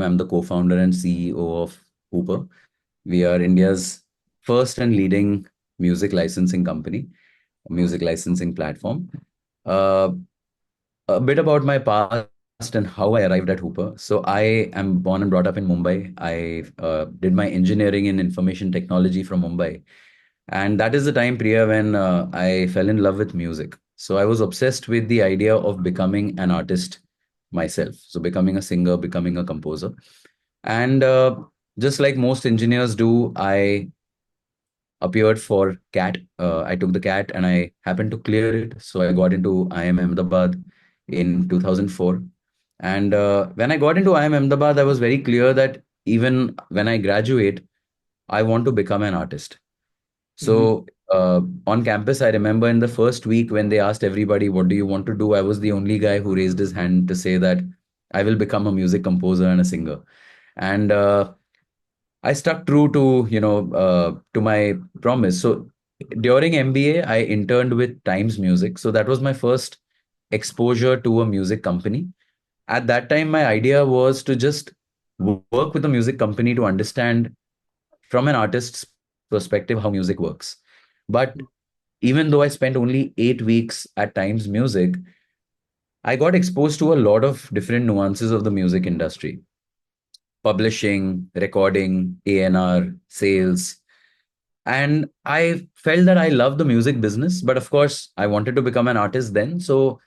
I'm the co-founder and CEO of Hooper. We are India's first and leading music licensing company, music licensing platform. Uh, a bit about my past and how I arrived at Hooper. So I am born and brought up in Mumbai. I did my engineering in information technology from Mumbai. And that is the time, Priya, when I fell in love with music. So I was obsessed with the idea of becoming an artist myself. So becoming a singer, becoming a composer. And just like most engineers do, I appeared for CAT. I took the CAT and I happened to clear it. So I got into IIM Ahmedabad in 2004. And when I got into IIM Ahmedabad, I was very clear that even when I graduate, I want to become an artist. Mm-hmm. So on campus, I remember in the first week when they asked everybody, what do you want to do? I was the only guy who raised his hand to say that I will become a music composer and a singer. And I stuck true to, to my promise. So during MBA, I interned with Times Music. So that was my first exposure to a music company. At that time, my idea was to just work with a music company to understand from an artist's perspective how music works. But even though I spent only 8 weeks at Times Music, I got exposed to a lot of different nuances of the music industry: publishing, recording, A&R, sales. And I felt that I love the music business, but of course, I wanted to become an artist then. So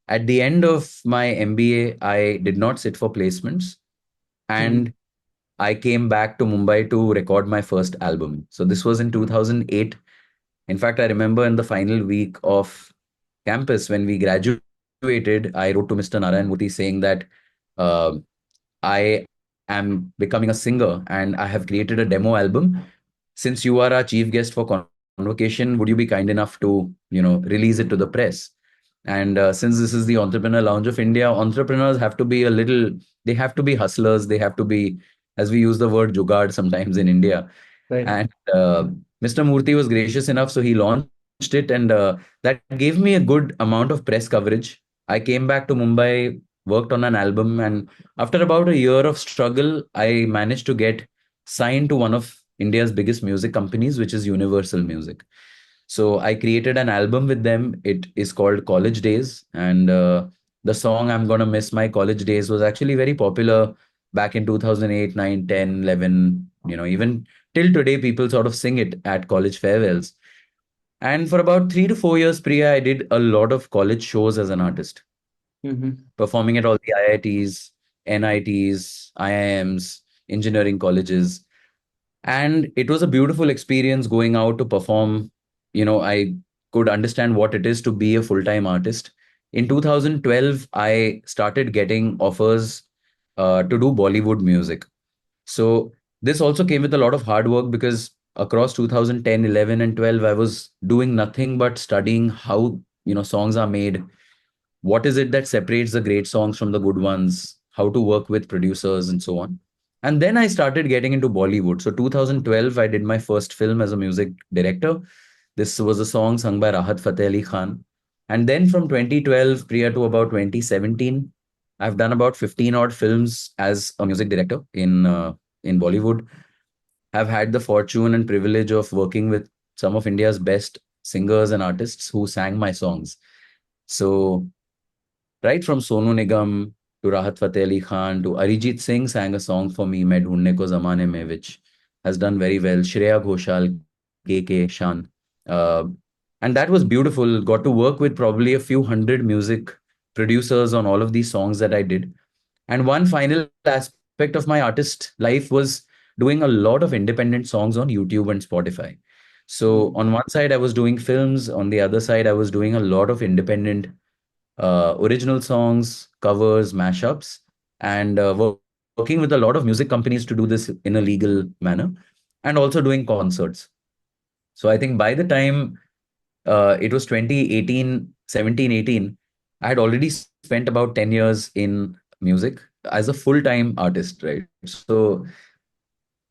at the end of my MBA, I did not sit for placements. Mm-hmm. And I came back to Mumbai to record my first album. So this was in 2008. In fact, I remember in the final week of campus when we graduated, I wrote to Mr. Narayan Murthy saying that uh, I am becoming a singer and I have created a demo album. Since you are our chief guest for convocation, would you be kind enough to, release it to the press? And since this is the Entrepreneur Lounge of India, entrepreneurs have to be they have to be hustlers. They have to be, as we use the word jugaad sometimes in India. Right. And Mr. Murthy was gracious enough, so he launched it, and that gave me a good amount of press coverage. I came back to Mumbai, worked on an album, and after about a year of struggle, I managed to get signed to one of India's biggest music companies, which is Universal Music. So I created an album with them. It is called College Days, and the song "I'm Gonna Miss My College Days" was actually very popular back in 2008, 9, 10, 11. Even till today, people sort of sing it at college farewells. And for about 3 to 4 years, Priya, I did a lot of college shows as an artist, Mm-hmm. performing at all the IITs, NITs, IIMs, engineering colleges. And it was a beautiful experience going out to perform. I could understand what it is to be a full-time artist. In 2012, I started getting offers to do Bollywood music. So this also came with a lot of hard work because across 2010, 11, and 12, I was doing nothing but studying how, songs are made, what is it that separates the great songs from the good ones, how to work with producers, and so on. And then I started getting into Bollywood. So 2012, I did my first film as a music director. This was a song sung by Rahat Fateh Ali Khan. And then from 2012, prior to about 2017, I've done about 15 odd films as a music director in Bollywood. Have had the fortune and privilege of working with some of India's best singers and artists who sang my songs. So right from Sonu Nigam to Rahat Fateh Ali Khan to Arijit Singh sang a song for me, Main Dhoondne Ko Zamane Mein, which has done very well. Shreya Ghoshal, KK, Shan. Uh, and that was beautiful. Got to work with probably a few hundred music producers on all of these songs that I did. And one final aspect of my artist life was doing a lot of independent songs on YouTube and Spotify. So Mm-hmm. on one side, I was doing films. On the other side, I was doing a lot of independent original songs, covers, mashups, and working with a lot of music companies to do this in a legal manner, and also doing concerts. So I think by the time it was 2018, 17, 18, I had already spent about 10 years in music as a full-time artist, right? So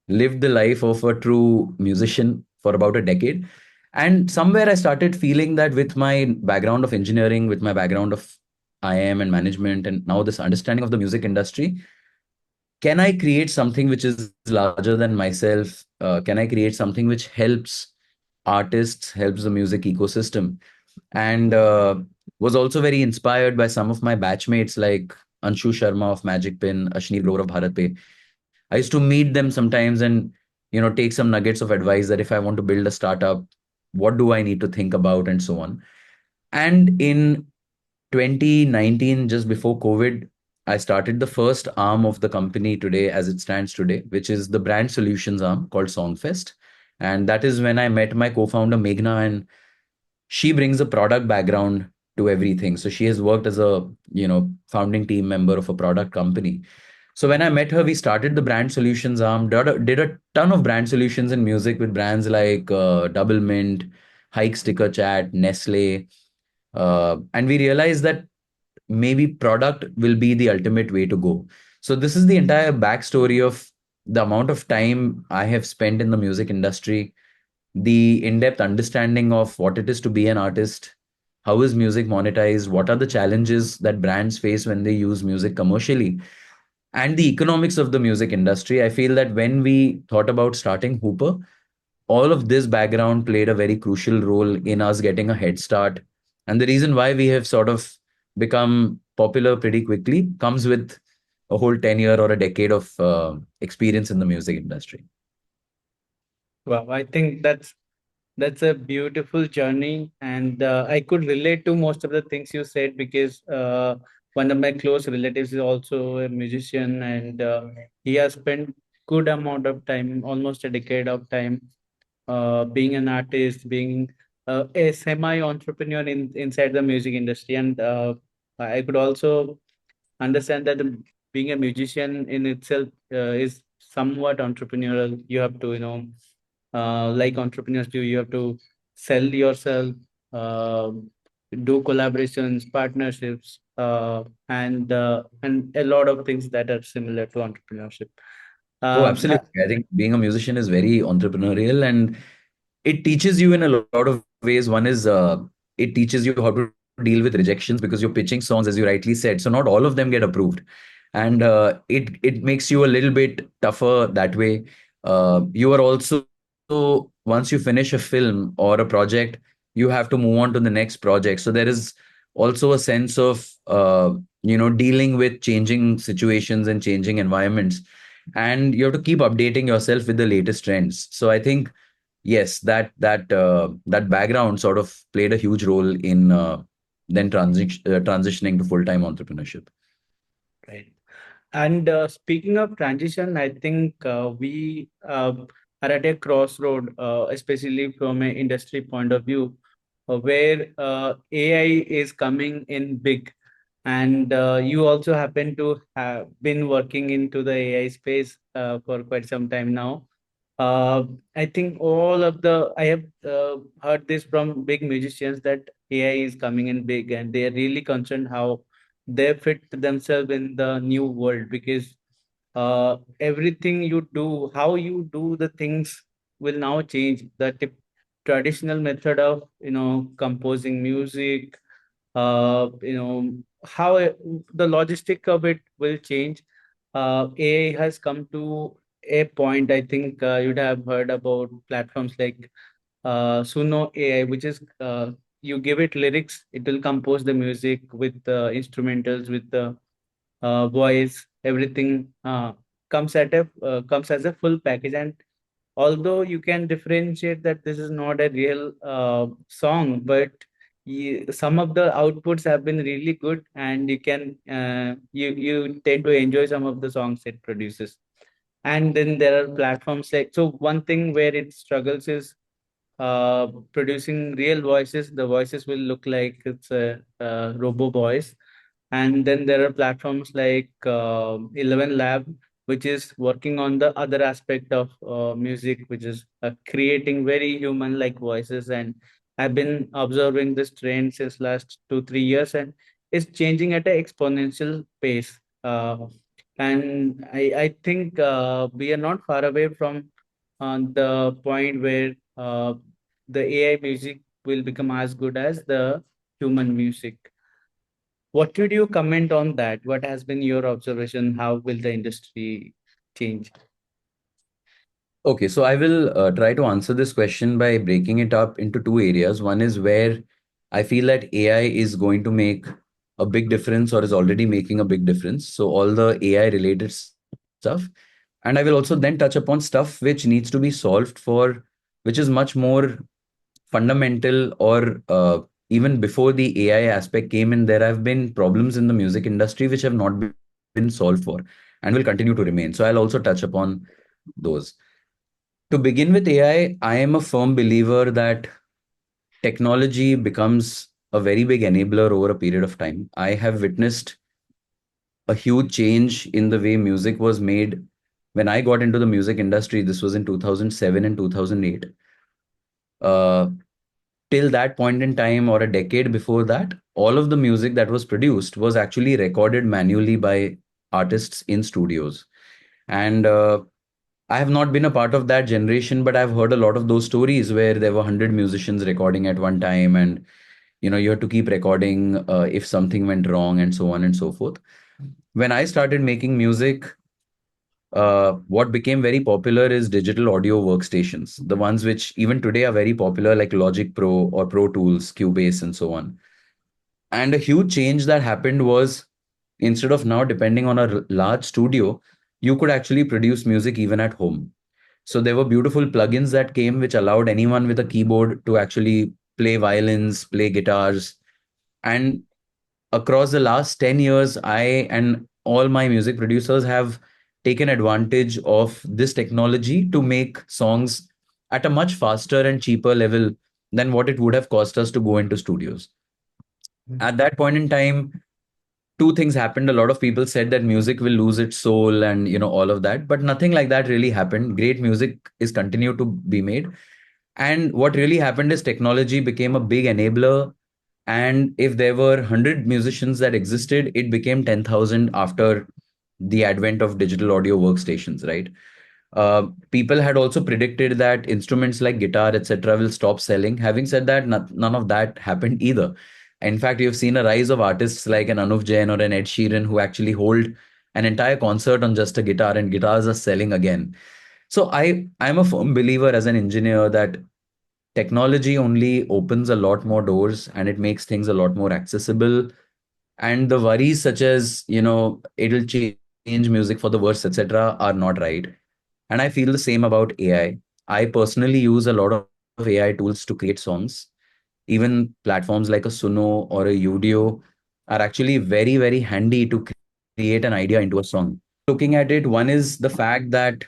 lived the life of a true musician for about a decade. And somewhere I started feeling that with my background of engineering, with my background of IM and management, and now this understanding of the music industry, can I create something which is larger than myself? Can I create something which helps artists, helps the music ecosystem? And was also very inspired by some of my batchmates like Anshu Sharma of Magic Pin, Ashneer Grover of Bharat Pay. I used to meet them sometimes and take some nuggets of advice that if I want to build a startup, what do I need to think about and so on. And in 2019, just before COVID, I started the first arm of the company today as it stands today, which is the brand solutions arm called Songfest. And that is when I met my co-founder Meghna, and she brings a product background to everything. So she has worked as a, founding team member of a product company. So when I met her, we started the brand solutions arm, did a ton of brand solutions in music with brands like Double Mint, Hike Sticker Chat, Nestle. And we realized that maybe product will be the ultimate way to go. So this is the entire backstory of the amount of time I have spent in the music industry, the in-depth understanding of what it is to be an artist, how is music monetized, what are the challenges that brands face when they use music commercially, and the economics of the music industry. I feel that when we thought about starting Hooper, all of this background played a very crucial role in us getting a head start. And the reason why we have sort of become popular pretty quickly comes with a whole 10-year or a decade of experience in the music industry. Wow, I think that's a beautiful journey, and I could relate to most of the things you said because one of my close relatives is also a musician, and he has spent good amount of time, almost a decade of time, being an artist, being a semi-entrepreneur inside the music industry, and I could also understand that being a musician in itself is somewhat entrepreneurial. You have to, like entrepreneurs do, you have to sell yourself, uh, do collaborations, partnerships, and a lot of things that are similar to entrepreneurship. Oh, Um, uh, absolutely. I think being a musician is very entrepreneurial, and it teaches you in a lot of ways. One is it teaches you how to deal with rejections because you're pitching songs, as you rightly said. So not all of them get approved, and it makes you a little bit tougher that way. You are also, once you finish a film or a project, you have to move on to the next project. So there is also a sense of dealing with changing situations and changing environments, and you have to keep updating yourself with the latest trends. So I think yes, that background sort of played a huge role in then transitioning to full-time entrepreneurship. right. And speaking of transition, I think we are at a crossroad, especially from an industry point of view, where AI is coming in big. And you also happen to have been working into the AI space for quite some time now. Uh, I think I have heard this from big musicians that AI is coming in big, and they are really concerned how they fit themselves in the new world because everything you do, how you do the things will now change. The traditional method of composing music, how the logistic of it will change. AI has come to a point. I think you'd have heard about platforms like Suno AI, which is you give it lyrics, it will compose the music with the instrumentals, with the voice, everything comes as a full package. And although you can differentiate that this is not a real song, but some of the outputs have been really good, and you tend to enjoy some of the songs it produces. And then there are platforms like, so one thing where it struggles is producing real voices. The voices will look like it's a robo voice. And then there are platforms like 11 Lab, which is working on the other aspect of music, which is creating very human-like voices. And I've been observing this trend since last 2 3 years, and it's changing at an exponential pace. And I think we are not far away from the point where the AI music will become as good as the human music. What would you comment on that? What has been your observation? How will the industry change? Okay, so I will try to answer this question by breaking it up into two areas. One is where I feel that AI is going to make a big difference or is already making a big difference. So, all the AI related stuff. And I will also then touch upon stuff which needs to be solved for, which is much more fundamental, or even before the AI aspect came in, there have been problems in the music industry which have not been solved for and will continue to remain. So, I'll also touch upon those. To begin with AI, I am a firm believer that technology becomes a very big enabler over a period of time. I have witnessed a huge change in the way music was made when I got into the music industry. This was in 2007 and 2008. Uh, till that point in time, or a decade before that, all of the music that was produced was actually recorded manually by artists in studios. And I have not been a part of that generation, but I've heard a lot of those stories where there were 100 musicians recording at one time, and you had to keep recording if something went wrong, and so on and so forth. When I started making music, what became very popular is digital audio workstations, the ones which even today are very popular, like Logic Pro or Pro Tools, Cubase, and so on. And a huge change that happened was, instead of now depending on a large studio, you could actually produce music even at home. So there were beautiful plugins that came which allowed anyone with a keyboard to actually play violins, play guitars. And across the last 10 years, I and all my music producers have taken advantage of this technology to make songs at a much faster and cheaper level than what it would have cost us to go into studios. At that point in time, two things happened. A lot of people said that music will lose its soul and all of that, but nothing like that really happened. Great music is continued to be made. And what really happened is technology became a big enabler. And if there were 100 musicians that existed, it became 10,000 after the advent of digital audio workstations, right? People had also predicted that instruments like guitar, etc., will stop selling. Having said that, none of that happened either. In fact, you've seen a rise of artists like an Anuv Jain or an Ed Sheeran who actually hold an entire concert on just a guitar, and guitars are selling again. So I'm a firm believer as an engineer that technology only opens a lot more doors and it makes things a lot more accessible. And the worries such as, it'll change music for the worse, etc., are not right. And I feel the same about AI. I personally use a lot of AI tools to create songs. Even platforms like a Suno or a Udio are actually very, very handy to create an idea into a song. Looking at it, one is the fact that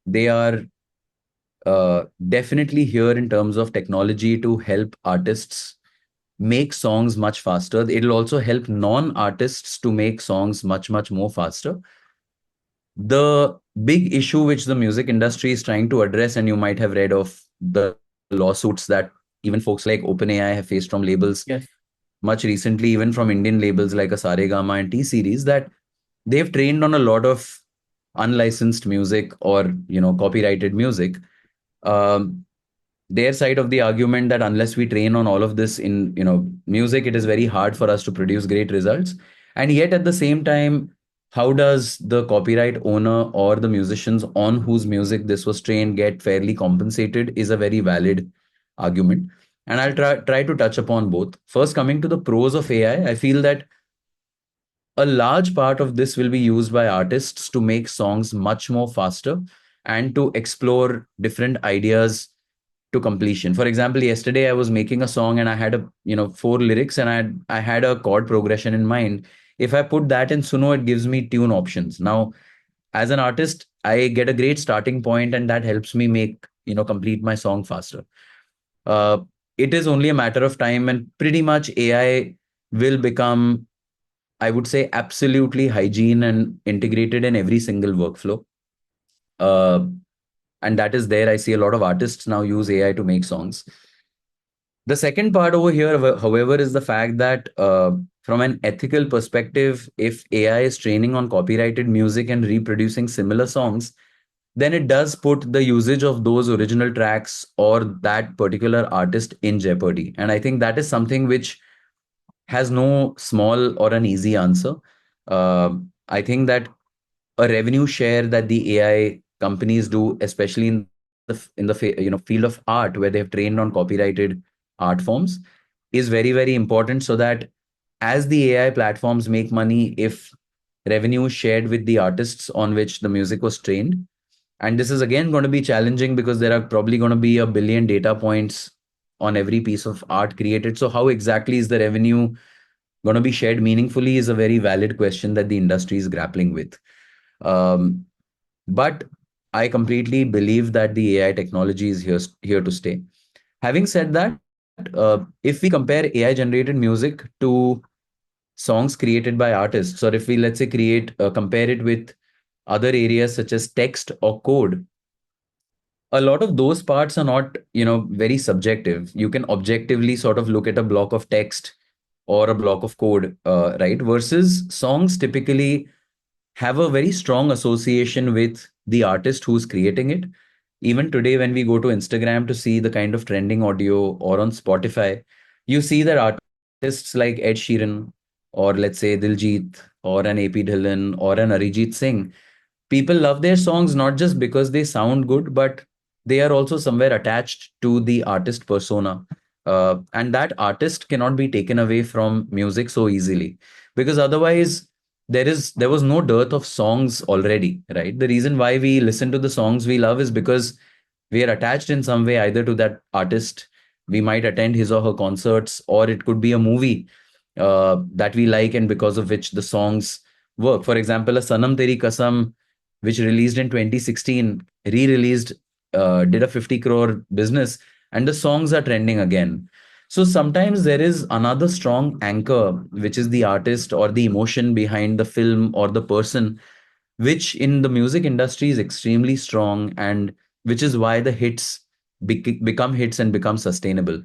they are definitely here in terms of technology to help artists make songs much faster. It'll also help non-artists to make songs much, much more faster. The big issue which the music industry is trying to address, and you might have read of the lawsuits that even folks like OpenAI have faced from labels Yes. much recently, even from Indian labels like a Saregama and T Series, that they've trained on a lot of unlicensed music or copyrighted music. Um, their side of the argument that unless we train on all of this in music, it is very hard for us to produce great results. And yet at the same time, how does the copyright owner or the musicians on whose music this was trained get fairly compensated is a very valid argument. And I'll try to touch upon both. First, coming to the pros of AI, I feel that a large part of this will be used by artists to make songs much more faster and to explore different ideas to completion. For example, yesterday I was making a song and I had a four lyrics, and I had a chord progression in mind. If I put that in Suno, it gives me tune options. Now, as an artist, I get a great starting point, and that helps me make complete my song faster. Uh, it is only a matter of time, and pretty much AI will become, I would say, absolutely hygiene and integrated in every single workflow. Uh, and that is there. I see a lot of artists now use AI to make songs. The second part over here, however, is the fact that from an ethical perspective, if AI is training on copyrighted music and reproducing similar songs, then it does put the usage of those original tracks or that particular artist in jeopardy. And I think that is something which has no small or an easy answer. I think that a revenue share that the AI companies do, especially in the field of art where they have trained on copyrighted art forms, is very, very important, so that as the AI platforms make money, if revenue is shared with the artists on which the music was trained. And this is again going to be challenging because there are probably going to be a billion data points on every piece of art created. So how exactly is the revenue going to be shared meaningfully is a very valid question that the industry is grappling with. Um, but I completely believe that the AI technology is here to stay. Having said that, if we compare AI generated music to songs created by artists, or if we, let's say, compare it with other areas such as text or code, a lot of those parts are not, very subjective. You can objectively sort of look at a block of text or a block of code, right? Versus songs typically have a very strong association with the artist who's creating it. Even today, when we go to Instagram to see the kind of trending audio, or on Spotify, you see that artists like Ed Sheeran, or let's say Diljit, or an AP Dhillon, or an Arijit Singh, people love their songs not just because they sound good, but they are also somewhere attached to the artist persona. And that artist cannot be taken away from music so easily, because otherwise there was no dearth of songs already, right? The reason why we listen to the songs we love is because we are attached in some way either to that artist. We might attend his or her concerts, or it could be a movie that we like and because of which the songs work. For example, a Sanam Teri Kasam, which released in 2016, re-released, did a 50 crore business, and the songs are trending again. So sometimes there is another strong anchor, which is the artist or the emotion behind the film or the person, which in the music industry is extremely strong, and which is why the hits become hits and become sustainable.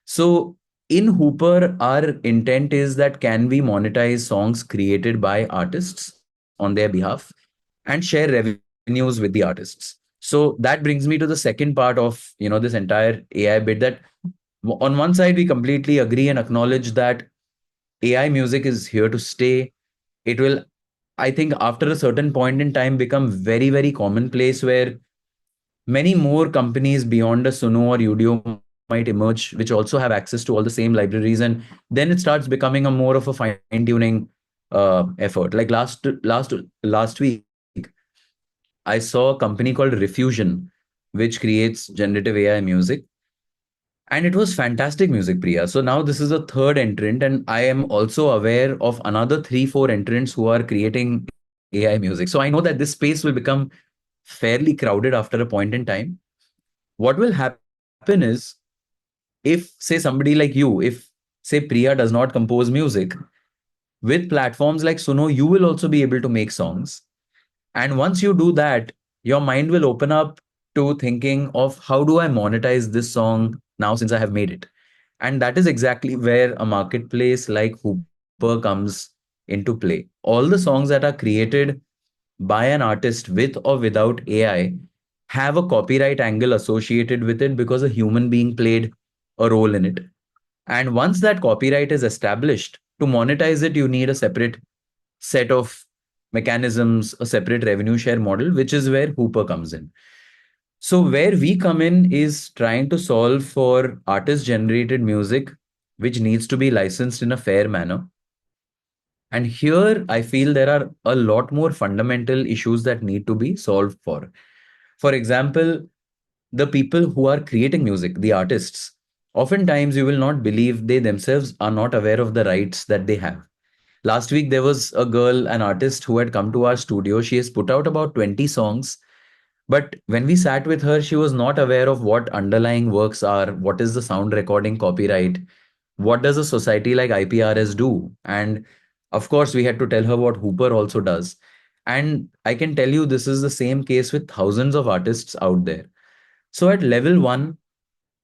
So in Hooper, our intent is that can we monetize songs created by artists on their behalf and share revenues with the artists. So that brings me to the second part of this entire AI bit, that on one side we completely agree and acknowledge that AI music is here to stay. It will, I think, after a certain point in time, become very, very commonplace where many more companies beyond a Suno or Udio might emerge, which also have access to all the same libraries, and then it starts becoming a more of a fine tuning effort. Like last week, I saw a company called Refusion, which creates generative AI music, and it was fantastic music, Priya. So now this is a third entrant, and I am also aware of another three, four entrants who are creating AI music. So I know that this space will become fairly crowded after a point in time. What will happen is, if, say, somebody like you, if, say, Priya does not compose music, with platforms like Suno, you will also be able to make songs. And once you do that, your mind will open up to thinking of how do I monetize this song now since I have made it. And that is exactly where a marketplace like Hooper comes into play. All the songs that are created by an artist with or without AI have a copyright angle associated with it because a human being played a role in it. And once that copyright is established, to monetize it, you need a separate set of mechanisms, a separate revenue share model, which is where Hooper comes in. So, where we come in is trying to solve for artist generated music, which needs to be licensed in a fair manner. And here I feel there are a lot more fundamental issues that need to be solved for. For example, the people who are creating music, the artists, oftentimes you will not believe they themselves are not aware of the rights that they have. Last week, there was a girl, an artist, who had come to our studio. She has put out about 20 songs. But when we sat with her, she was not aware of what underlying works are, what is the sound recording copyright, what does a society like IPRS do? And of course, we had to tell her what Hooper also does. And I can tell you, this is the same case with thousands of artists out there. So at level one,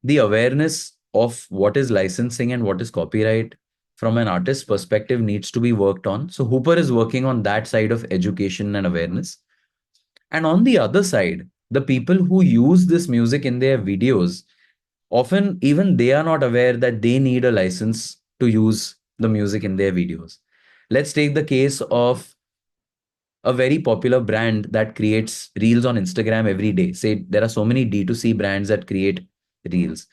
the awareness of what is licensing and what is copyright from an artist's perspective needs to be worked on. So Hooper is working on that side of education and awareness. And on the other side, the people who use this music in their videos, often even they are not aware that they need a license to use the music in their videos. Let's take the case of a very popular brand that creates reels on Instagram every day. Say there are so many D2C brands that create reels,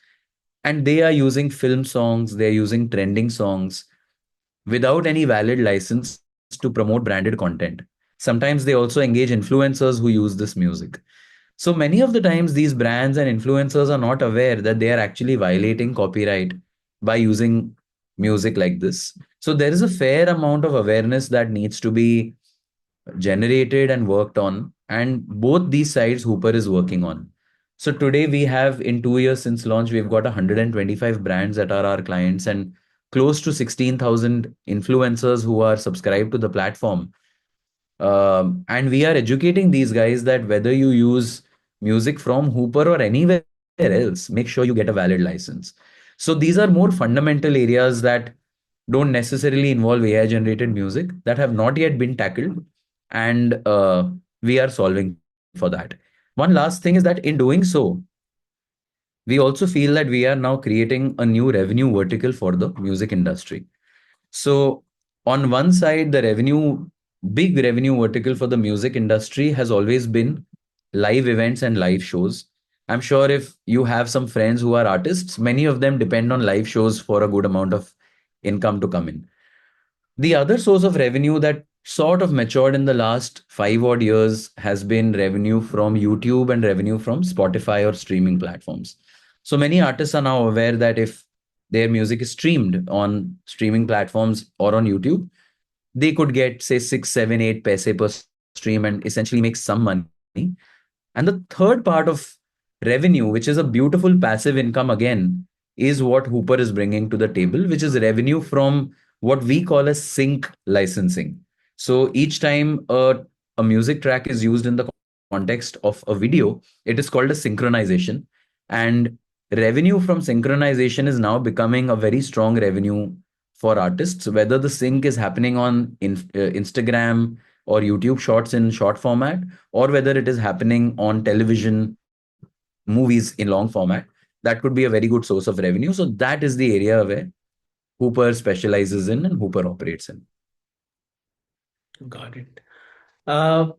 and they are using film songs, they're using trending songs without any valid license to promote branded content. Sometimes they also engage influencers who use this music. So many of the times, these brands and influencers are not aware that they are actually violating copyright by using music like this. So there is a fair amount of awareness that needs to be generated and worked on. And both these sides Hooper is working on. So today we have, in 2 years since launch, we've got 125 brands that are our clients and close to 16,000 influencers who are subscribed to the platform. And we are educating these guys that whether you use music from Hooper or anywhere else, make sure you get a valid license. So these are more fundamental areas that don't necessarily involve AI generated music that have not yet been tackled. And we are solving for that. One last thing is that in doing so, we also feel that we are now creating a new revenue vertical for the music industry. So, on one side, big revenue vertical for the music industry has always been live events and live shows. I'm sure if you have some friends who are artists, many of them depend on live shows for a good amount of income to come in. The other source of revenue that sort of matured in the last 5 odd years has been revenue from YouTube and revenue from Spotify or streaming platforms. So many artists are now aware that if their music is streamed on streaming platforms or on YouTube, they could get, say, 6, 7, 8 paise per stream and essentially make some money. And the third part of revenue, which is a beautiful passive income again, is what Hooper is bringing to the table, which is revenue from what we call as sync licensing. So each time a music track is used in the context of a video, it is called a synchronization. And revenue from synchronization is now becoming a very strong revenue for artists, whether the sync is happening on Instagram or YouTube shorts in short format, or whether it is happening on television, movies in long format. That could be a very good source of revenue. So that is the area where Hooper specializes in and Hooper operates in. Got it. Uh,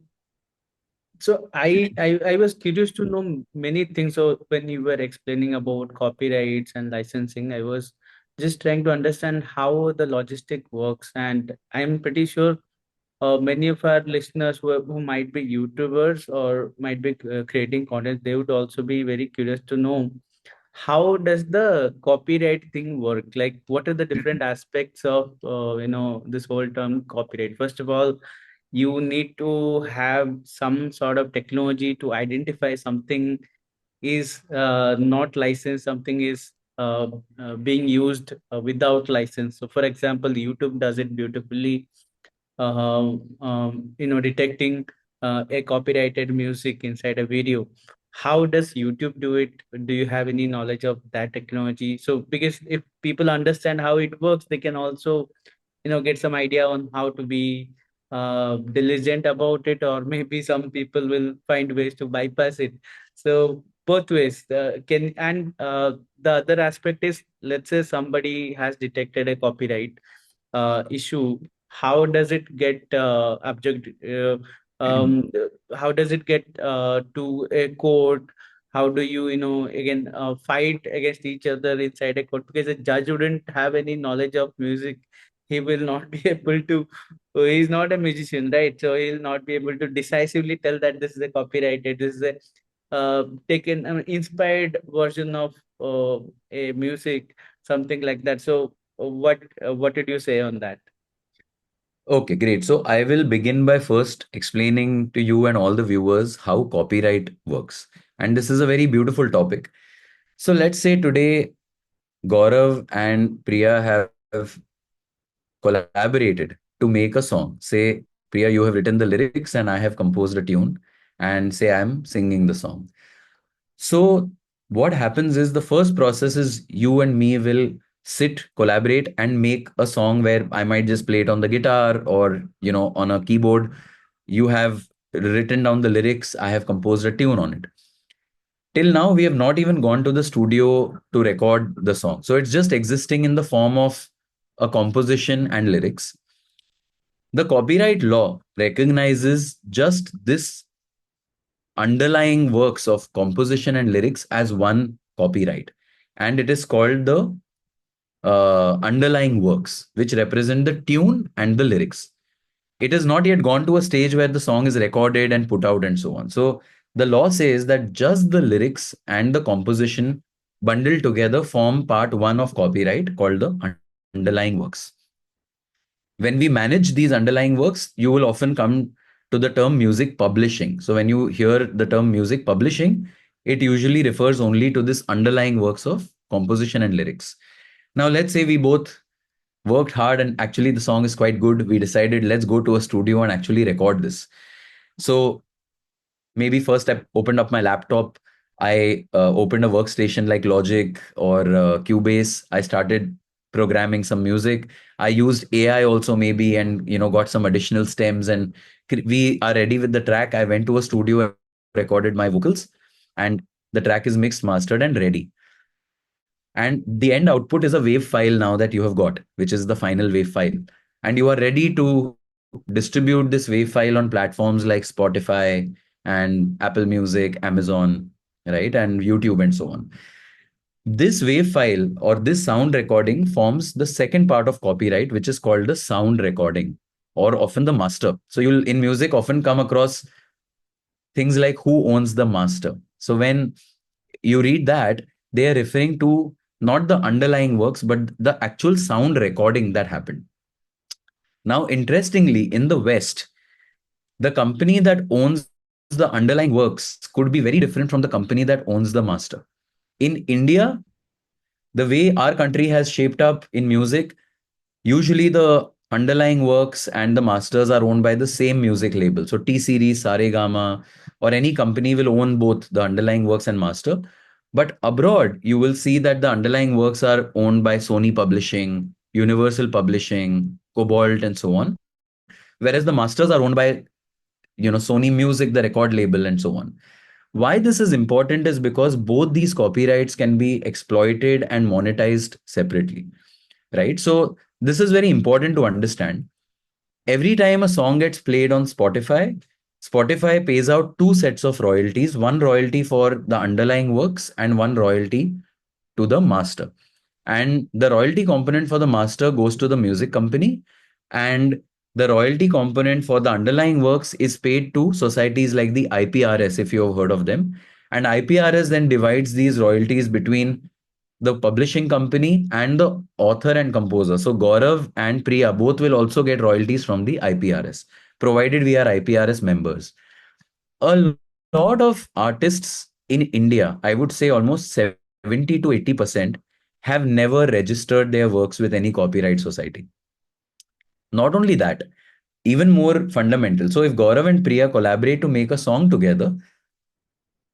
so I was curious to know many things. So when you were explaining about copyrights and licensing, I was just trying to understand how the logistic works. And I'm pretty sure many of our listeners who might be YouTubers or might be creating content, they would also be very curious to know how does the copyright thing work? Like, what are the different aspects of this whole term copyright? First of all, you need to have some sort of technology to identify something is not licensed, something is being used without license. So, for example, YouTube does it beautifully, detecting a copyrighted music inside a video. How does YouTube do it? Do you have any knowledge of that technology? So, because if people understand how it works, they can also, get some idea on how to be diligent about it, or maybe some people will find ways to bypass it. So, both ways can, and the other aspect is, let's say somebody has detected a copyright issue. How does it get how does it get to a court? How do you, again, fight against each other inside a court? Because a judge wouldn't have any knowledge of music. He will not be able to, he's not a musician, right? So he'll not be able to decisively tell that this is a copyrighted, this is a taken, inspired version of a music, something like that. So what did you say on that? Okay, great. So I will begin by first explaining to you and all the viewers how copyright works. And this is a very beautiful topic. So let's say today Gaurav and Priya have collaborated to make a song. Say, Priya, you have written the lyrics and I have composed a tune, and say I'm singing the song. So, what happens is the first process is you and me will sit, collaborate, and make a song where I might just play it on the guitar or, on a keyboard. You have written down the lyrics, I have composed a tune on it. Till now, we have not even gone to the studio to record the song. So, it's just existing in the form of a composition and lyrics. The copyright law recognizes just this underlying works of composition and lyrics as one copyright. And it is called the underlying works, which represent the tune and the lyrics. It has not yet gone to a stage where the song is recorded and put out and so on. So the law says that just the lyrics and the composition bundled together form part one of copyright called the underlying works. When we manage these underlying works, you will often come to the term music publishing. So when you hear the term music publishing, it usually refers only to this underlying works of composition and lyrics. Now, let's say we both worked hard and actually the song is quite good. We decided let's go to a studio and actually record this. So maybe first I opened up my laptop. I opened a workstation like Logic or Cubase. I started programming some music. I used AI also maybe, and got some additional stems, and we are ready with the track. I went to a studio, recorded my vocals, and the track is mixed, mastered, and ready. And the end output is a wave file now that you have got, which is the final wave file. And you are ready to distribute this wave file on platforms like Spotify and Apple Music, Amazon, right? And YouTube and so on. This wave file or this sound recording forms the second part of copyright, which is called the sound recording or often the master. So you'll in music often come across things like who owns the master. So when you read that, they are referring to not the underlying works, but the actual sound recording that happened. Now, interestingly, in the West, the company that owns the underlying works could be very different from the company that owns the master. In India, the way our country has shaped up in music, usually the underlying works and the masters are owned by the same music label. So T Series, Saregama, or any company will own both the underlying works and master. But abroad, you will see that the underlying works are owned by Sony Publishing, Universal Publishing, Cobalt, and so on. Whereas the masters are owned by Sony Music, the record label, and so on. Why this is important is because both these copyrights can be exploited and monetized separately, right? So this is very important to understand. Every time a song gets played on Spotify, Spotify pays out two sets of royalties, one royalty for the underlying works and one royalty to the master. And the royalty component for the master goes to the music company, and the royalty component for the underlying works is paid to societies like the IPRS, if you have heard of them. And IPRS then divides these royalties between the publishing company and the author and composer. So Gaurav and Priya both will also get royalties from the IPRS, provided we are IPRS members. A lot of artists in India, I would say almost 70 to 80%, have never registered their works with any copyright society. Not only that, even more fundamental. So if Gaurav and Priya collaborate to make a song together,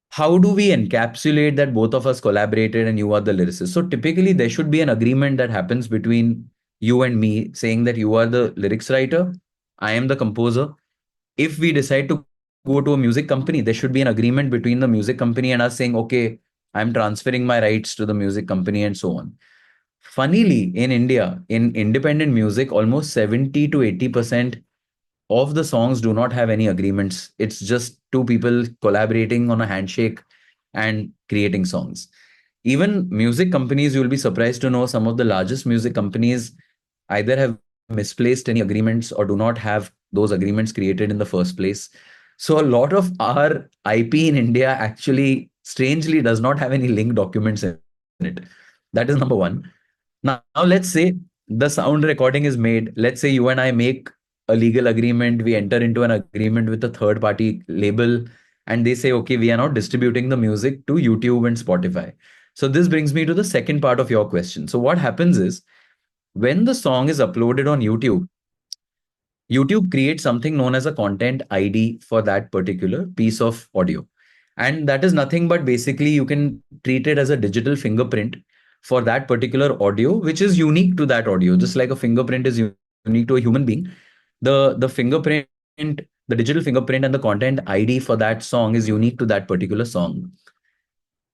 how do we encapsulate that both of us collaborated and you are the lyricist? So typically there should be an agreement that happens between you and me saying that you are the lyrics writer, I am the composer. If we decide to go to a music company, there should be an agreement between the music company and us saying, okay, I'm transferring my rights to the music company and so on. Funnily, in India, in independent music, almost 70 to 80% of the songs do not have any agreements. It's just two people collaborating on a handshake and creating songs. Even music companies, you'll be surprised to know some of the largest music companies either have misplaced any agreements or do not have those agreements created in the first place. So a lot of our IP in India actually strangely does not have any link documents in it. That is number one. Now let's say the sound recording is made. Let's say you and I make a legal agreement, we enter into an agreement with a third party label, and they say, okay, we are not distributing the music to YouTube and Spotify. So this brings me to the second part of your question. So what happens is when the song is uploaded on YouTube, YouTube creates something known as a content ID for that particular piece of audio. And that is nothing but basically you can treat it as a digital fingerprint for that particular audio, which is unique to that audio. Just like a fingerprint is unique to a human being, the fingerprint, the digital fingerprint and the content ID for that song is unique to that particular song.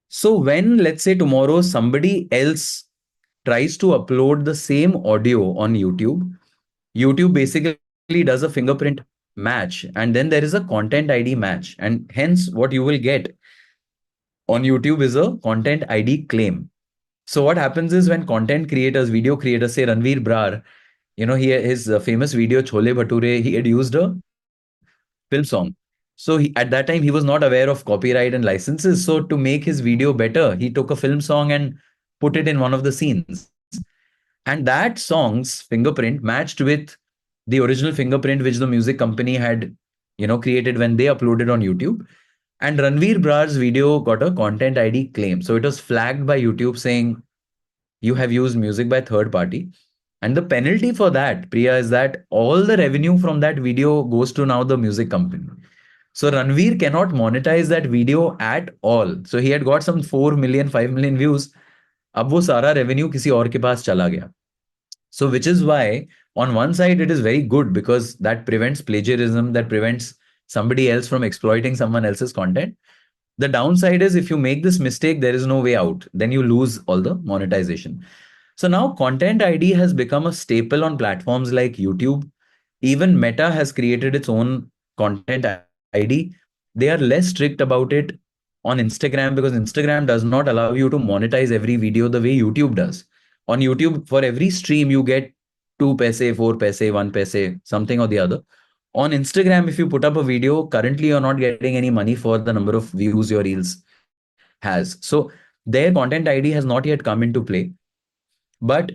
So when, let's say tomorrow, somebody else tries to upload the same audio on YouTube, YouTube basically does a fingerprint match, and then there is a content ID match. And hence, what you will get on YouTube is a content ID claim. So what happens is when content creators, video creators, say Ranveer Brar, his famous video Chole Bhature, he had used a film song. So at that time, he was not aware of copyright and licenses. So to make his video better, he took a film song and put it in one of the scenes. And that song's fingerprint matched with the original fingerprint which the music company had, created when they uploaded on YouTube. And Ranveer Brar's video got a content ID claim. So it was flagged by YouTube saying, you have used music by third party. And the penalty for that, Priya, is that all the revenue from that video goes to now the music company. So Ranveer cannot monetize that video at all. So he had got some 4 million, 5 million views. अब वो सारा revenue किसी और के पास चला गया. So which is why on one side it is very good because that prevents plagiarism, that prevents somebody else from exploiting someone else's content. The downside is if you make this mistake, there is no way out. Then you lose all the monetization. So now content ID has become a staple on platforms like YouTube. Even Meta has created its own content ID. They are less strict about it on Instagram because Instagram does not allow you to monetize every video the way YouTube does. On YouTube, for every stream, you get 2 paise, 4 paise, 1 paise, something or the other. On Instagram, if you put up a video, currently you're not getting any money for the number of views your reels has. So their content ID has not yet come into play. But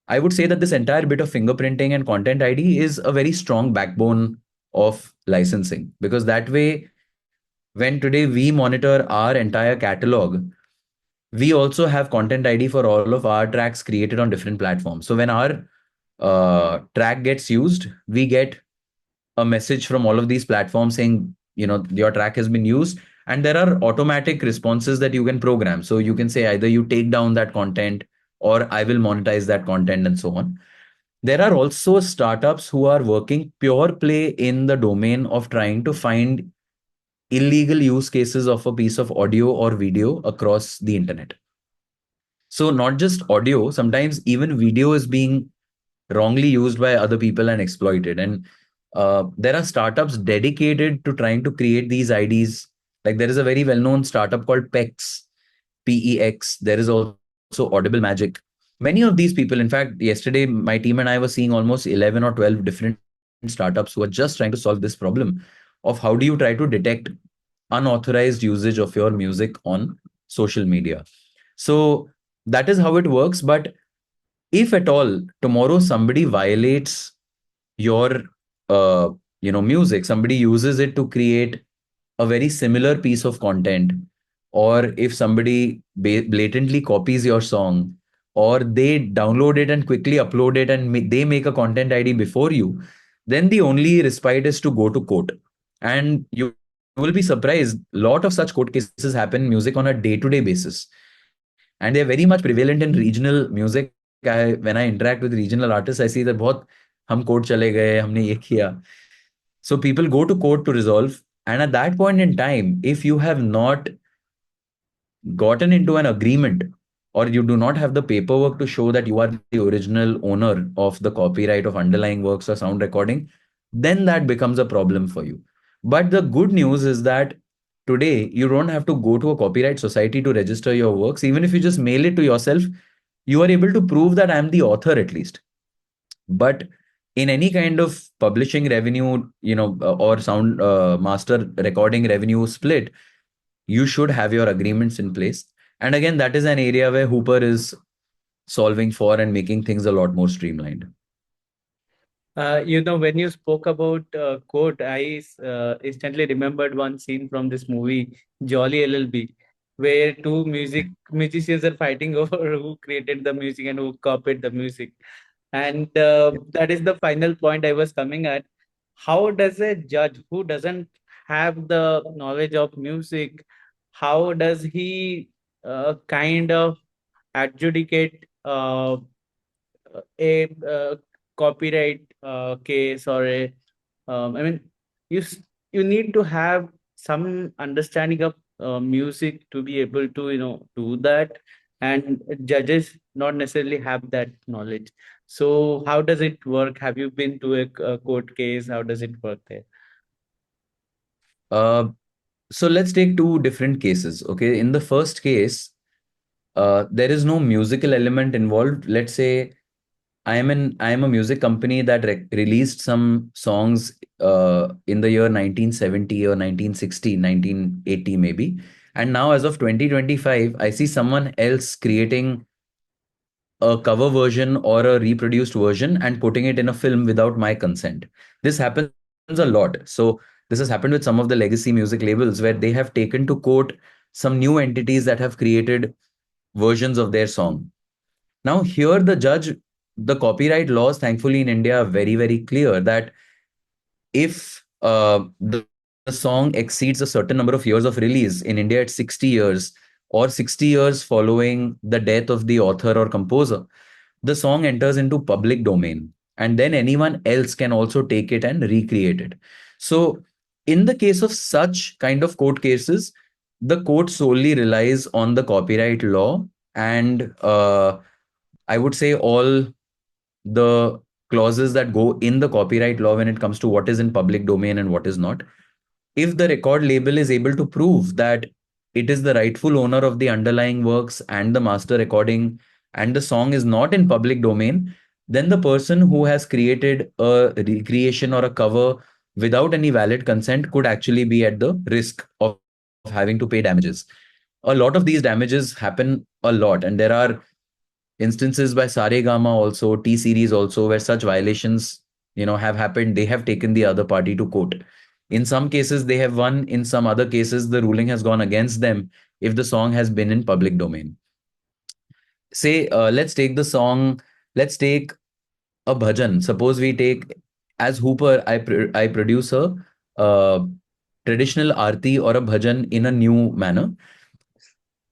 I would say that this entire bit of fingerprinting and content ID is a very strong backbone of licensing because that way, when today we monitor our entire catalog, we also have content ID for all of our tracks created on different platforms. So when our track gets used, we get a message from all of these platforms saying, your track has been used. And there are automatic responses that you can program. So you can say either you take down that content or I will monetize that content and so on. There are also startups who are working pure play in the domain of trying to find illegal use cases of a piece of audio or video across the internet. So not just audio, sometimes even video is being wrongly used by other people and exploited. And there are startups dedicated to trying to create these IDs. Like there is a very well-known startup called PEX, PEX. There is also Audible Magic. Many of these people, in fact, yesterday my team and I were seeing almost 11 or 12 different startups who are just trying to solve this problem of how do you try to detect unauthorized usage of your music on social media. So that is how it works. But if at all tomorrow somebody violates your music, somebody uses it to create a very similar piece of content, or if somebody blatantly copies your song, or they download it and quickly upload it and they make a content ID before you, then the only respite is to go to court. And you will be surprised, a lot of such court cases happen in music on a day-to-day basis, and they're very much prevalent in regional music. When I interact with regional artists, I see that बहुत हम court चले गए, हमने ये किया. So people go to court to resolve. And at that point in time, if you have not gotten into an agreement or you do not have the paperwork to show that you are the original owner of the copyright of underlying works or sound recording, then that becomes a problem for you. But the good news is that today you don't have to go to a copyright society to register your works. Even if you just mail it to yourself, you are able to prove that I'm the author at least. But in any kind of publishing revenue, or sound master recording revenue split, you should have your agreements in place. And again, that is an area where Hooper is solving for and making things a lot more streamlined. When you spoke about code, I instantly remembered one scene from this movie, Jolly LLB, where two musicians are fighting over who created the music and who copied the music. And that is the final point I was coming at. How does a judge who doesn't have the knowledge of music, how does he kind of adjudicate a copyright case or a I mean you need to have some understanding of music to be able to do that, and judges not necessarily have that knowledge. So how does it work? Have you been to a court case? How does it work there? Uh, so let's take two different cases. Okay, in the first case, there is no musical element involved. Let's say I am a music company that released some songs in the year 1970 or 1960, 1980 maybe. And now as of 2025, I see someone else creating a cover version or a reproduced version and putting it in a film without my consent. This happens a lot. So this has happened with some of the legacy music labels where they have taken to court some new entities that have created versions of their song. Now, here the judge, the copyright laws, thankfully in India, are very, very clear that if the song exceeds a certain number of years of release, in India it's 60 years, or 60 years following the death of the author or composer, the song enters into public domain. And then anyone else can also take it and recreate it. So, in the case of such kind of court cases, the court solely relies on the copyright law and I would say all the clauses that go in the copyright law when it comes to what is in public domain and what is not. If the record label is able to prove that it is the rightful owner of the underlying works and the master recording and the song is not in public domain, then the person who has created a recreation or a cover without any valid consent could actually be at the risk of having to pay damages. A lot of these damages happen a lot, and there are instances by Saregama also, T series also, where such violations, have happened. They have taken the other party to court. In some cases, they have won. In some other cases, the ruling has gone against them if the song has been in public domain. Say, let's take the song, let's take a bhajan. Suppose we take, as Hooper, I produce a uh, traditional arti or a bhajan in a new manner.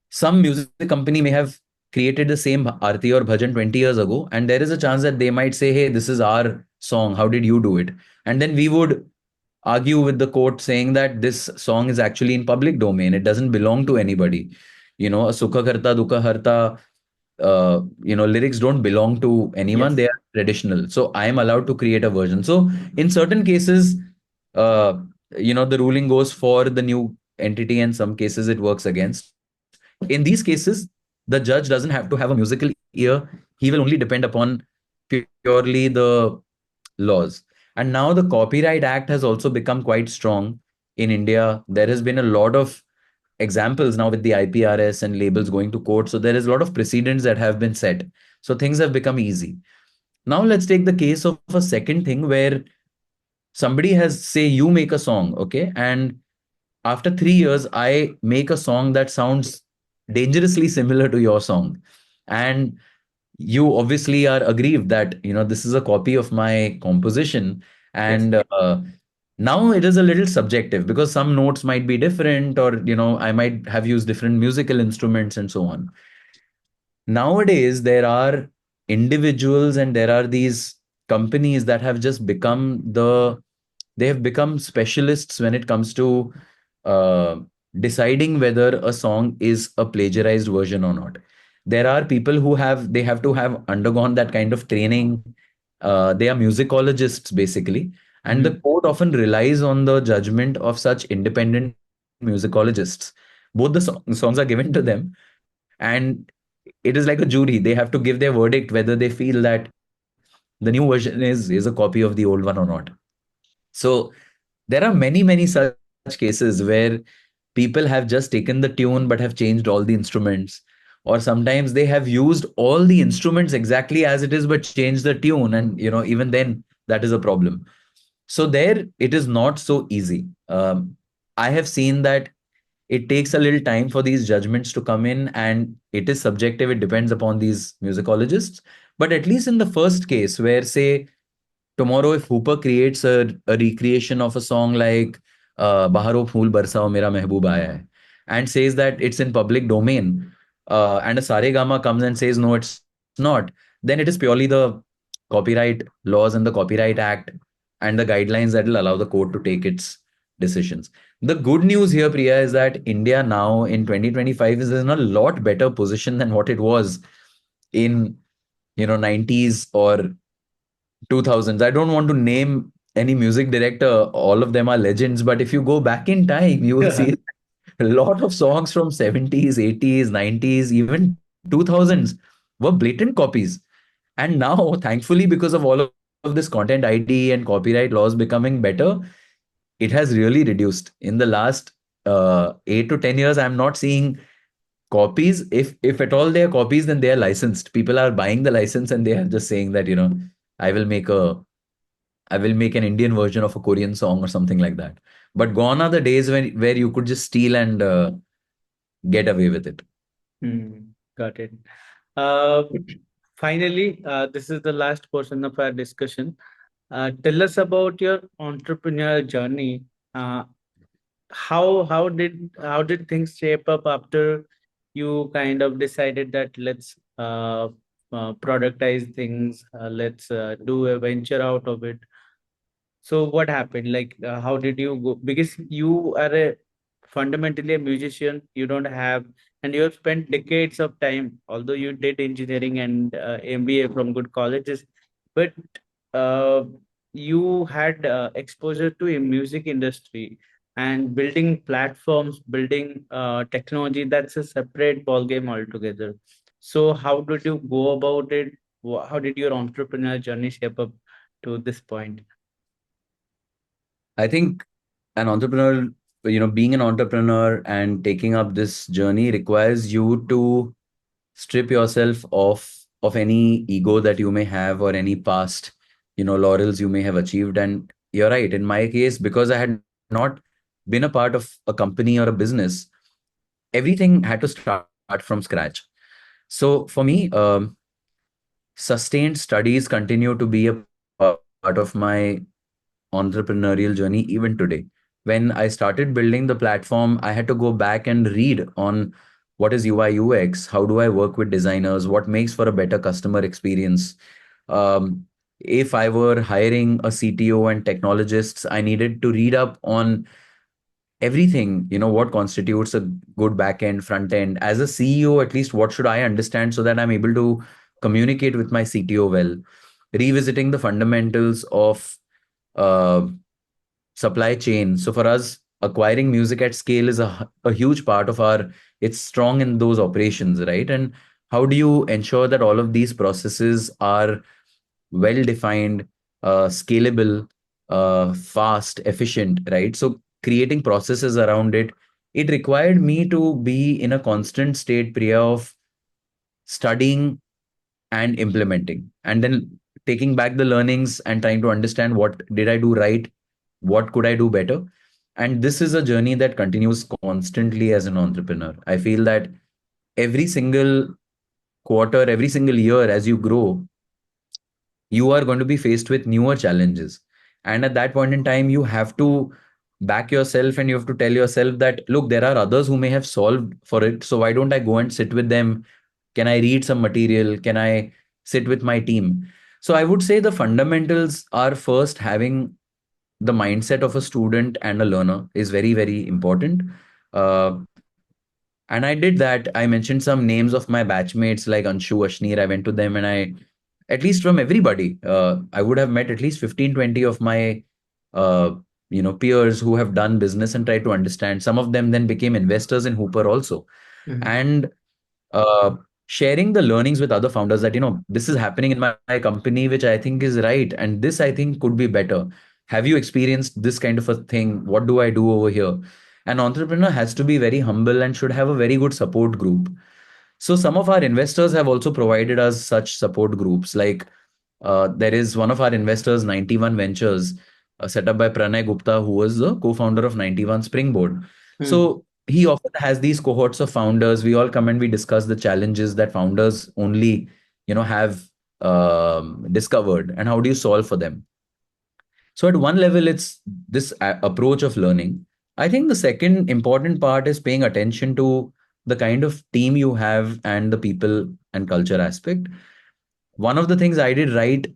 Some music company may have created the same arti or bhajan 20 years ago, and there is a chance that they might say, hey, this is our song, how did you do it? And then we would argue with the court saying that this song is actually in public domain, it doesn't belong to anybody. A sukha karta dukha harta, lyrics don't belong to anyone, Yes. they are traditional, so I am allowed to create a version. So in certain cases, uh, the ruling goes for the new entity, and some cases it works against. In these cases, the judge doesn't have to have a musical ear. He will only depend upon purely the laws. And now the Copyright Act has also become quite strong in India. There has been a lot of examples now with the IPRS and labels going to court. So there is a lot of precedents that have been set. So things have become easy. Now let's take the case of a second thing where somebody has, say, you make a song, okay, and after 3 years, I make a song that sounds dangerously similar to your song. And you obviously are aggrieved that, this is a copy of my composition. Yes. And now it is a little subjective because some notes might be different, or, I might have used different musical instruments and so on. Nowadays there are individuals and there are these companies that have just become they have become specialists when it comes to uh, deciding whether a song is a plagiarized version or not. There are people who they have to have undergone that kind of training. They are musicologists basically, and the Mhm. court often relies on the judgment of such independent musicologists. Both the songs are given to them, and it is like a jury. They have to give their verdict whether they feel that the new version is a copy of the old one or not. So there are many, many such cases where people have just taken the tune but have changed all the instruments. Or sometimes they have used all the instruments exactly as it is but changed the tune. And, even then, that is a problem. So there, it is not so easy. I have seen that it takes a little time for these judgments to come in, and it is subjective. It depends upon these musicologists. But at least in the first case, where, say, tomorrow if Hooper creates a recreation of a song like Baharo Phool Barsao Mera Mehboob Aaya Hai, and says that it's in public domain, and a Saregama comes and says no, it's not, then it is purely the copyright laws and the Copyright Act and the guidelines that will allow the court to take its decisions. The good news here, Priya, is that India now in 2025 is in a lot better position than what it was in 90s or 2000s. I don't want to name any music director, all of them are legends, but if you go back in time, you will see a lot of songs from 70s, 80s, 90s, even 2000s were blatant copies. And now, thankfully, because of all of this content ID and copyright laws becoming better, it has really reduced. In the last 8 to 10 years, I'm not seeing copies. If at all they are copies, then they are licensed. People are buying the license and they are just saying that, I will make a I will make an Indian version of a Korean song or something like that. But gone are the days when where you could just steal and get away with it. Hmm, got it. Uh, Finally, this is the last portion of our discussion. Tell us about your entrepreneurial journey. Uh, how did things shape up after you kind of decided that let's productize things, let's do a venture out of it. So what happened? Like, how did you go? Because you are a fundamentally a musician. You don't have, and you have spent decades of time. Although you did engineering and MBA from good colleges, but uh, you had exposure to a music industry and building platforms, building technology. That's a separate ball game altogether. So how did you go about it? How did your entrepreneurial journey shape up to this point? I think an entrepreneur, being an entrepreneur and taking up this journey requires you to strip yourself of any ego that you may have or any past, laurels you may have achieved. And you're right. In my case, because I had not been a part of a company or a business, everything had to start from scratch. So for me, sustained studies continue to be a part of my entrepreneurial journey even today. When I started building the platform, I had to go back and read on what is UI UX, how do I work with designers, what makes for a better customer experience. If I were hiring a CTO and technologists, I needed to read up on everything, what constitutes a good back end, front end. As a CEO, at least what should I understand so that I'm able to communicate with my CTO well, revisiting the fundamentals of uh, supply chain. So for us, acquiring music at scale is a huge part of it's strong in those operations, right? And how do you ensure that all of these processes are well defined, scalable, fast, efficient, right? So creating processes around it, it required me to be in a constant state, Priya, of studying and implementing, and then taking back the learnings and trying to understand what did I do right, what could I do better. And this is a journey that continues constantly as an entrepreneur. I feel that every single quarter, every single year, as you grow, you are going to be faced with newer challenges. And at that point in time, you have to back yourself and you have to tell yourself that, look, there are others who may have solved for it. So why don't I go and sit with them? Can I read some material? Can I sit with my team? So I would say the fundamentals are first having the mindset of a student and a learner is very, very important. Uh, and I did that. I mentioned some names of my batchmates like Anshu, Ashneer. I went to them and at least from everybody, I would have met at least 15, 20 of my, uh, peers who have done business and tried to understand. Some of them then became investors in Hooper also. Mhm. And uh, sharing the learnings with other founders that, this is happening in my company, which I think is right. And this I think could be better. Have you experienced this kind of a thing? What do I do over here? An entrepreneur has to be very humble and should have a very good support group. So some of our investors have also provided us such support groups. Like there is one of our investors, 91 Ventures, set up by Pranay Gupta, who was the co-founder of 91 Springboard. Hmm. So he often has these cohorts of founders. We all come and we discuss the challenges that founders only, have discovered and how do you solve for them. So at one level, it's this approach of learning. I think the second important part is paying attention to the kind of team you have and the people and culture aspect. One of the things I did right,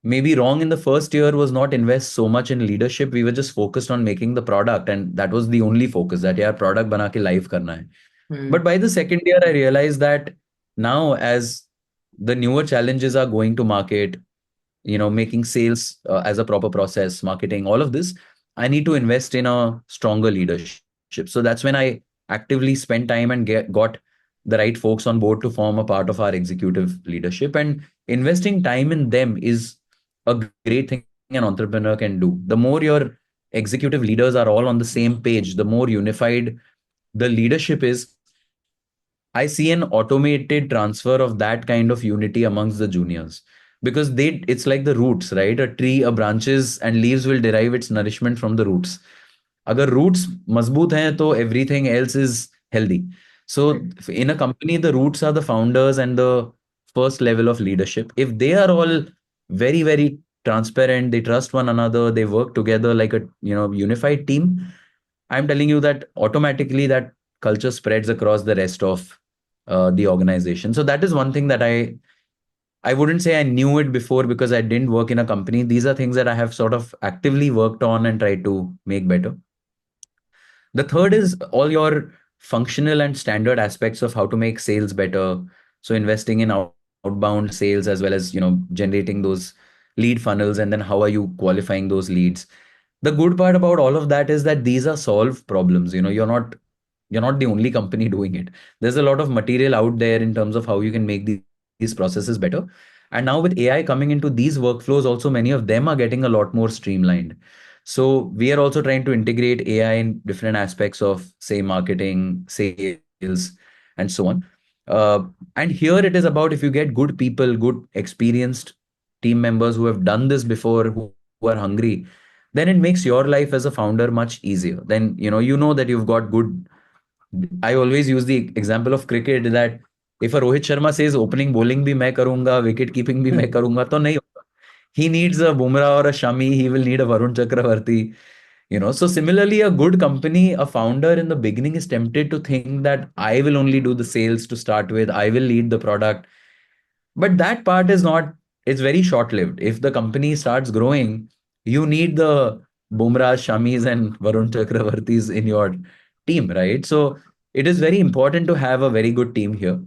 maybe wrong in the first year, was not invest so much in leadership. We were just focused on making the product, and that was the only focus, that yeah, product bana ke live karna hai. Hmm. But by the second year, I realized that now, as the newer challenges are going to market, making sales as a proper process, marketing, all of this, I need to invest in a stronger leadership. So that's when I actively spent time and got the right folks on board to form a part of our executive leadership. And investing time in them is a great thing an entrepreneur can do. The more your executive leaders are all on the same page, the more unified the leadership is. I see an automated transfer of that kind of unity amongst the juniors, because it's like the roots, right? A tree, a branches and leaves will derive its nourishment from the roots. अगर roots मजबूत हैं तो everything else is healthy. So Right. in a company, the roots are the founders and the first level of leadership. If they are all very, very transparent, they trust one another, they work together like a unified team, I'm telling you that automatically that culture spreads across the rest of the organization. So that is one thing that I wouldn't say I knew it before because I didn't work in a company. These are things that I have sort of actively worked on and tried to make better. The third is all your functional and standard aspects of how to make sales better. So investing in outbound sales as well as, generating those lead funnels, and then how are you qualifying those leads. The good part about all of that is that these are solved problems. You're not the only company doing it. There's a lot of material out there in terms of how you can make these processes better. And now with AI coming into these workflows, also many of them are getting a lot more streamlined. So we are also trying to integrate AI in different aspects of, say, marketing, sales, and so on. Uh, and here it is about, if you get good people, good experienced team members who have done this before, who are hungry, then it makes your life as a founder much easier. Then you know that you've got good. I always use the example of cricket that if a Rohit Sharma says opening bowling bhi main karunga, wicket keeping bhi main karunga, to nahi hoga. He needs a Bumrah or a Shami. He will need a Varun Chakravarti. So similarly, a good company, a founder in the beginning is tempted to think that I will only do the sales to start with. I will lead the product. But that part is not, it's very short lived. If the company starts growing, you need the Bumrah, Shamis, and Varun Chakravartis in your team, right? So it is very important to have a very good team here.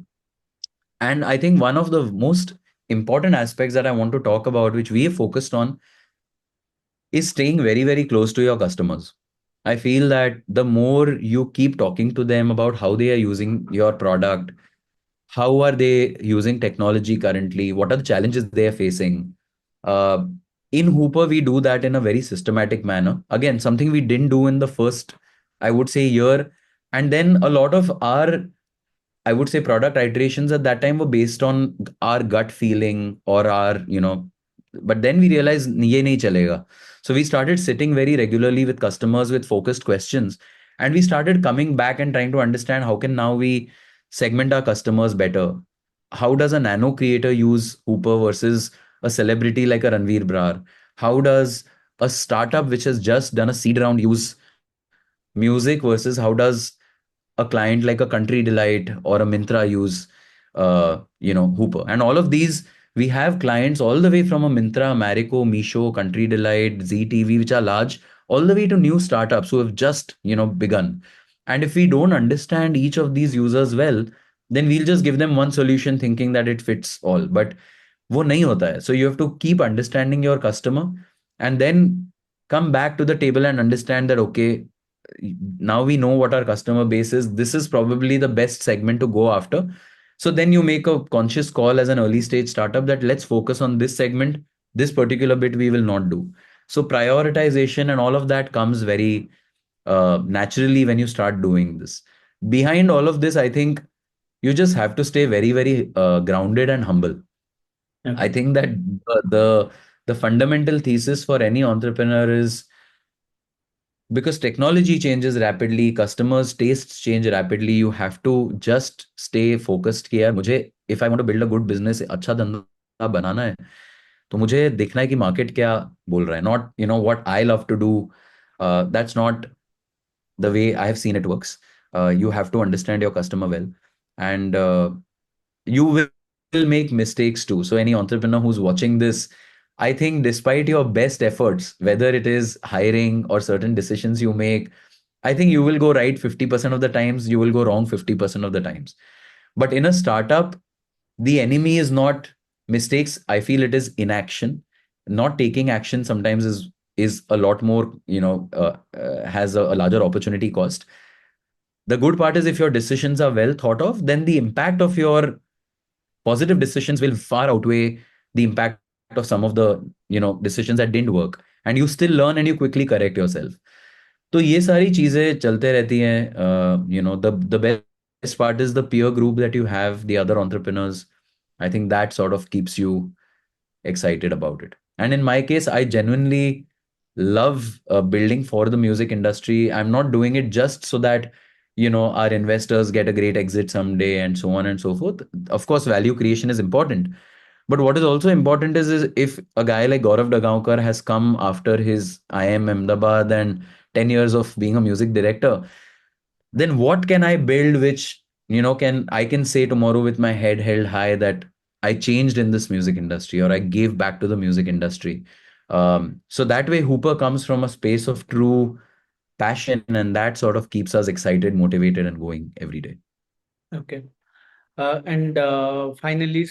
And I think one of the most important aspects that I want to talk about, which we have focused on, is staying very, very close to your customers. I feel that the more you keep talking to them about how they are using your product, how are they using technology currently, what are the challenges they are facing. Uh, in Hooper, we do that in a very systematic manner. Again, something we didn't do in the first, I would say, year. And then a lot of our, I would say, product iterations at that time were based on our gut feeling or but then we realized ye nahi chalega. So we started sitting very regularly with customers with focused questions. And we started coming back and trying to understand how can now we segment our customers better. How does a nano creator use Hooper versus a celebrity like a Ranveer Brar? How does a startup which has just done a seed round use music versus how does a client like a Country Delight or a Mintra use, Hooper. And all of these, we have clients all the way from a Mintra, Marico, Misho, Country Delight, ZTV, which are large, all the way to new startups who have just, begun. And if we don't understand each of these users well, then we'll just give them one solution thinking that it fits all. But वो नहीं होता है. So you have to keep understanding your customer and then come back to the table and understand that, okay, now we know what our customer base is. This is probably the best segment to go after. So then you make a conscious call as an early stage startup that let's focus on this segment. This particular bit we will not do. So prioritization and all of that comes very naturally when you start doing this. Behind all of this, I think you just have to stay very, very grounded and humble. I Okay. think that the fundamental thesis for any entrepreneur is, because technology changes rapidly, customers' tastes change rapidly, you have to just stay focused कि यार मुझे, if I want to build a good business, अच्छा धंधा बनाना है, तो मुझे देखना है कि मार्केट क्या बोल रहा है, not what I love to do. That's not the way I have seen it works. You have to understand your customer well, and you will make mistakes too. So any entrepreneur who's watching this, I think despite your best efforts, whether it is hiring or certain decisions you make, I think you will go right 50% of the times, you will go wrong 50% of the times. But in a startup, The enemy is not mistakes. I feel it is inaction. Not taking action sometimes is a lot more, has a larger opportunity cost. The good part is if your decisions are well thought of, then the impact of your positive decisions will far outweigh the impact of some of the decisions that didn't work, and you still learn and you quickly correct yourself. तो ये सारी चीजें चलते रहती हैं. The best part is the peer group that you have, the other entrepreneurs. I think that sort of keeps you excited about it. And in my case, I genuinely love building for the music industry. I'm not doing it just so that, our investors get a great exit someday and so on and so forth. Of course, value creation is important. But what is also important is if a guy like Gaurav Dagaonkar has come after his IM Ahmedabad and 10 years of being a music director, then what can I build which, can I can say tomorrow with my head held high that I changed in this music industry or I gave back to the music industry. So that way Hooper comes from a space of true passion, and that sort of keeps us excited, motivated, and going every day. Okay. And finally,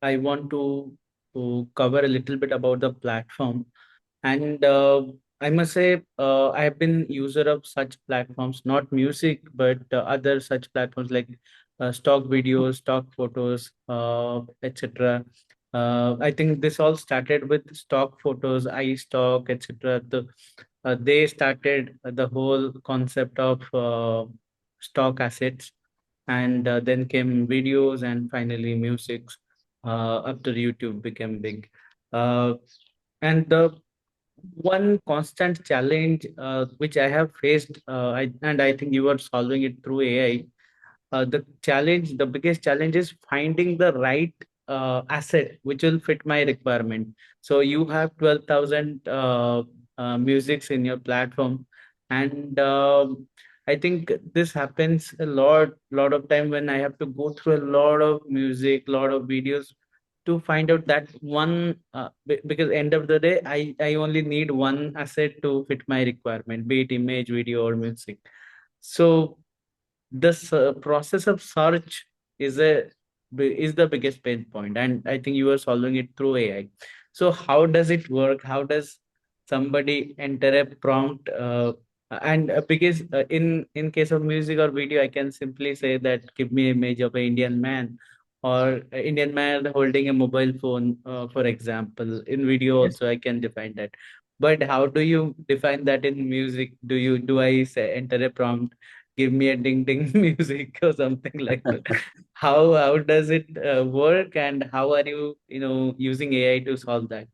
I want to cover a little bit about the platform. And I must say, I have been user of such platforms, not music, but other such platforms like stock videos, stock photos, etc. I think this all started with stock photos, iStock, etc. They started the whole concept of stock assets, and then came videos, and finally music. After YouTube became big, and the one constant challenge which I have faced, and I think you are solving it through AI. The biggest challenge is finding the right asset which will fit my requirement. So you have 12,000 musics in your platform, and I think this happens a lot of time when I have to go through a lot of music, lot of videos to find out that one, because end of the day, I only need one asset to fit my requirement, be it image, video, or music. So this process of search is is the biggest pain point, and I think you are solving it through AI. So how does it work? How does somebody enter a prompt? And because in case of music or video, I can simply say that give me image of an Indian man, or a Indian man holding a mobile phone, for example. In video Yes. also I can define that. But how do you define that in music? Do I say enter a prompt, give me a ding ding music or something like that? How does it work, and how are you using AI to solve that?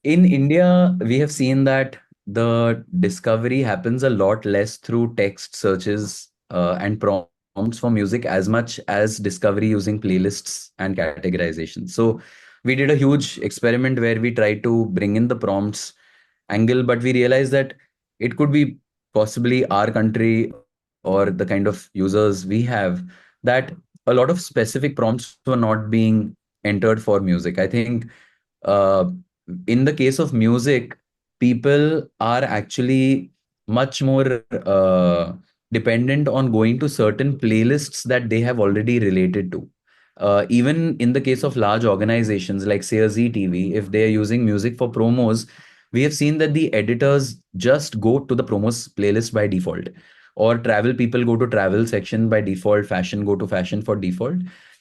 In India, we have seen that the discovery happens a lot less through text searches and prompts for music as much as discovery using playlists and categorization. So we did a huge experiment where we tried to bring in the prompts angle, but we realized that it could be possibly our country or the kind of users we have, that a lot of specific prompts were not being entered for music. I think uh, in the case of music, people are actually much more dependent on going to certain playlists that they have already related to. Even in the case of large organizations like, say, a ZTV, if they are using music for promos, we have seen that the editors just go to the promos playlist by default. Or travel people go to travel section by default, fashion go to fashion for default.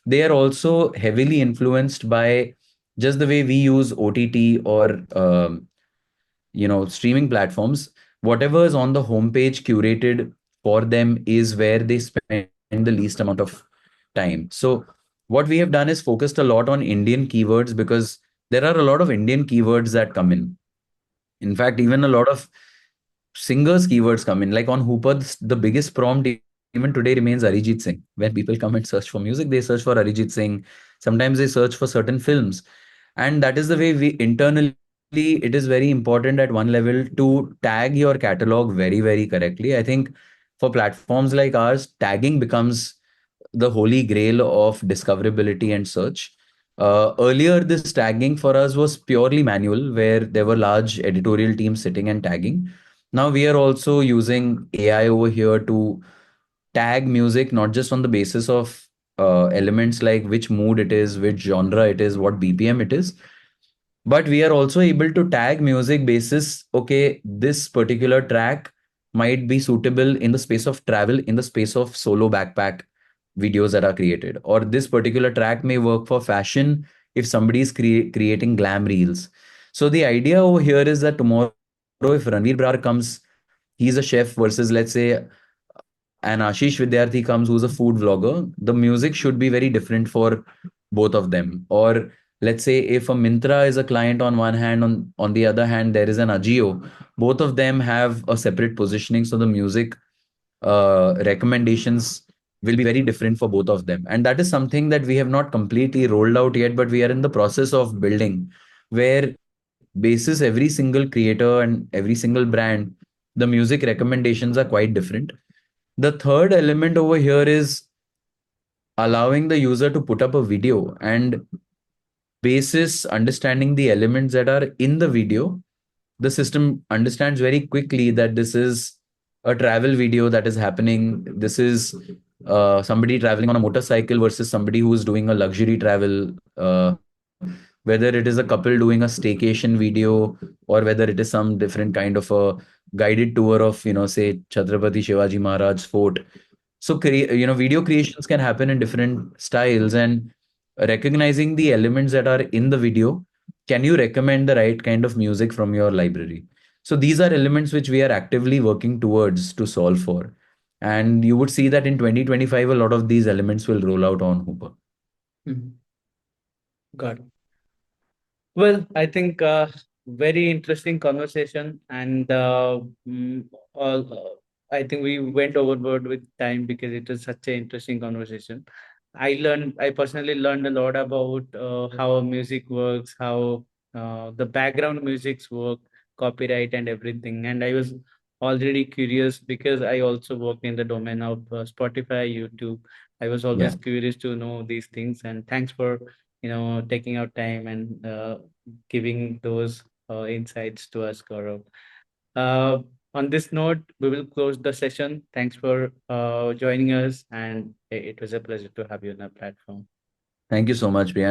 They are also heavily influenced by just the way we use OTT or streaming platforms. Whatever is on the homepage curated for them is where they spend the least amount of time. So what we have done is focused a lot on Indian keywords, because there are a lot of Indian keywords that come in fact, even a lot of singers keywords come in. Like on Hooper, the biggest prompt even today remains Arijit Singh. When people come and search for music, they search for Arijit Singh. Sometimes they search for certain films. And that is the way we internally, it is very important at one level to tag your catalog very, very correctly. I think for platforms like ours, tagging becomes the holy grail of discoverability and search. Earlier, this tagging for us was purely manual, where there were large editorial teams sitting and tagging. Now we are also using AI over here to tag music, not just on the basis of elements like which mood it is, which genre it is, what BPM it is. But we are also able to tag music basis. Okay, this particular track might be suitable in the space of travel, in the space of solo backpack videos that are created, or this particular track may work for fashion if somebody is creating glam reels. So the idea over here is that tomorrow, if Ranveer Brar comes, he's a chef versus, let's say, an Ashish Vidyarthi comes who's a food vlogger, the music should be very different for both of them. Or let's say if a Mintra is a client on one hand, on the other hand, there is an Ajio, both of them have a separate positioning. So the music recommendations will be very different for both of them. And that is something that we have not completely rolled out yet, but we are in the process of building, where basis every single creator and every single brand, the music recommendations are quite different. The third element over here is allowing the user to put up a video, and basis understanding the elements that are in the video, the system understands very quickly that this is a travel video that is happening. This is somebody traveling on a motorcycle versus somebody who is doing a luxury travel. Whether it is a couple doing a staycation video, or whether it is some different kind of a guided tour of, say, Chhatrapati Shivaji Maharaj Fort. So, video creations can happen in different styles, and recognizing the elements that are in the video, can you recommend the right kind of music from your library? So these are elements which we are actively working towards to solve for. And you would see that in 2025, a lot of these elements will roll out on Hooper. Mhm. Got it. Well, I think very interesting conversation, and all, I think we went overboard with time because it was such an interesting conversation. I personally learned a lot about how music works, how the background musics work, copyright and everything. And I was already curious because I also work in the domain of Spotify, YouTube. I was Yeah. always curious to know these things, and thanks for taking out time and giving those insights to us, Gaurav. Uh, on this note, we will close the session. Thanks for joining us, and it was a pleasure to have you on our platform. Thank you so much, Priya.